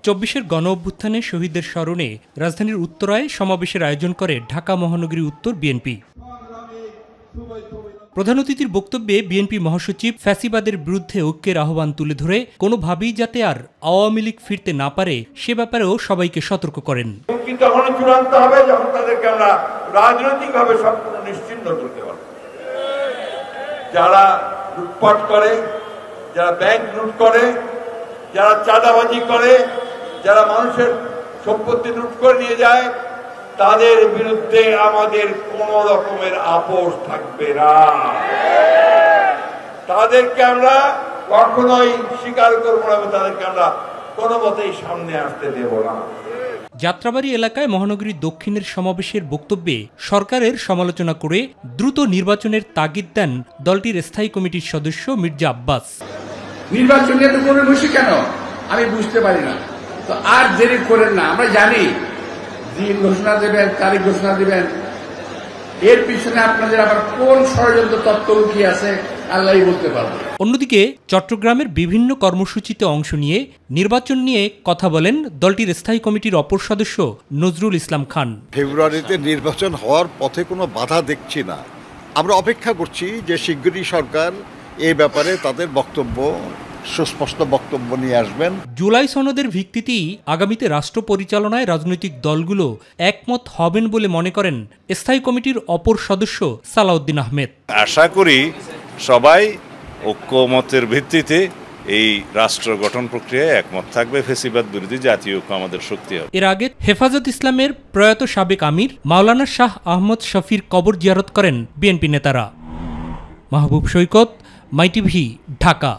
২৪-এর গণ-অভ্যুত্থানে শহীদদের স্মরণে রাজধানীর উত্তরায় সমাবেশের আয়োজন করে ঢাকা মহানগরী উত্তর বিএনপি। প্রধান অতিথির বক্তব্যে বিএনপি মহাসচিব ফ্যাসিবাদের বিরুদ্ধে ঐক্যের আহ্বান তুলে ধরে কোনোভাবেই যাতে আর আওয়ামী লীগ ফিরতে না পারে সে ব্যাপারেও সবাইকে সতর্ক করেন। তখন চূড়ান্ত হবে যখন তাদেরকে আমরা রাজনৈতিকভাবে সম্পূর্ণ নিশ্চিহ্ন করতে পারব। যারা লুটপাট করে, যারা ব্যাংক লুট করে, যারা চাঁদাবাজি করে, যারা মানুষের সম্পত্তি লুট করে নিয়ে যায়, তাদের বিরুদ্ধে আমাদের কোন রকমের আপোষ থাকবে না। তাদেরকে আমরা কখনোই স্বীকার করবো না, তাদেরকে আমরা কোনো মতেই সামনে আসতে দেব না। যাত্রাবাড়ী এলাকায় মহানগরীর দক্ষিণের সমাবেশের বক্তব্যে সরকারের সমালোচনা করে দ্রুত নির্বাচনের তাগিদ দেন দলটির স্থায়ী কমিটির সদস্য মির্জা আব্বাস। নির্বাচন নিয়ে তো করে বসি কেন আমি বুঝতে পারি না। তো আর দেরি করেন না, আমরা জানি দিন ঘোষণা দেবেন, তারিখ ঘোষণা দেবেন, এর পিছনে আপনাদের আবার কোন ষড়যন্ত্র তত্ত্ব লুকিয়ে আছে আল্লাহই বলতে পারবে। অন্যদিকে চট্টগ্রামের বিভিন্ন কর্মসূচিতে অংশ নিয়ে নির্বাচন নিয়ে কথা বলেন দলটির স্থায়ী কমিটির অপর সদস্য নজরুল ইসলাম খান। ফেব্রুয়ারিতে নির্বাচন হওয়ার পথে কোনো বাধা দেখছি না। আমরা অপেক্ষা করছি যে শিগগিরই সরকার এই ব্যাপারে তাদের বক্তব্য, সুস্পষ্ট বক্তব্য নিয়ে আসবেন। জুলাই সনদের ভিত্তিতেই আগামীতে রাষ্ট্র পরিচালনায় রাজনৈতিক দলগুলো একমত হবেন বলে মনে করেন স্থায়ী কমিটির অপর সদস্য সালাউদ্দিন আহমেদ। আশা করি সবাই ঐক্যমতের ভিত্তিতে এই রাষ্ট্র গঠন প্রক্রিয়ায় একমত থাকবে। ফ্যাসিবাদ বিরোধী জাতীয় ঐক্য আমাদের শক্তি হবে। এর আগে হেফাজত ইসলামের প্রয়াত সাবেক আমির মাওলানা শাহ আহমদ শফির কবর জিয়ারত করেন বিএনপি নেতারা। মাহবুব সৈকত, মাই টিভি, ঢাকা।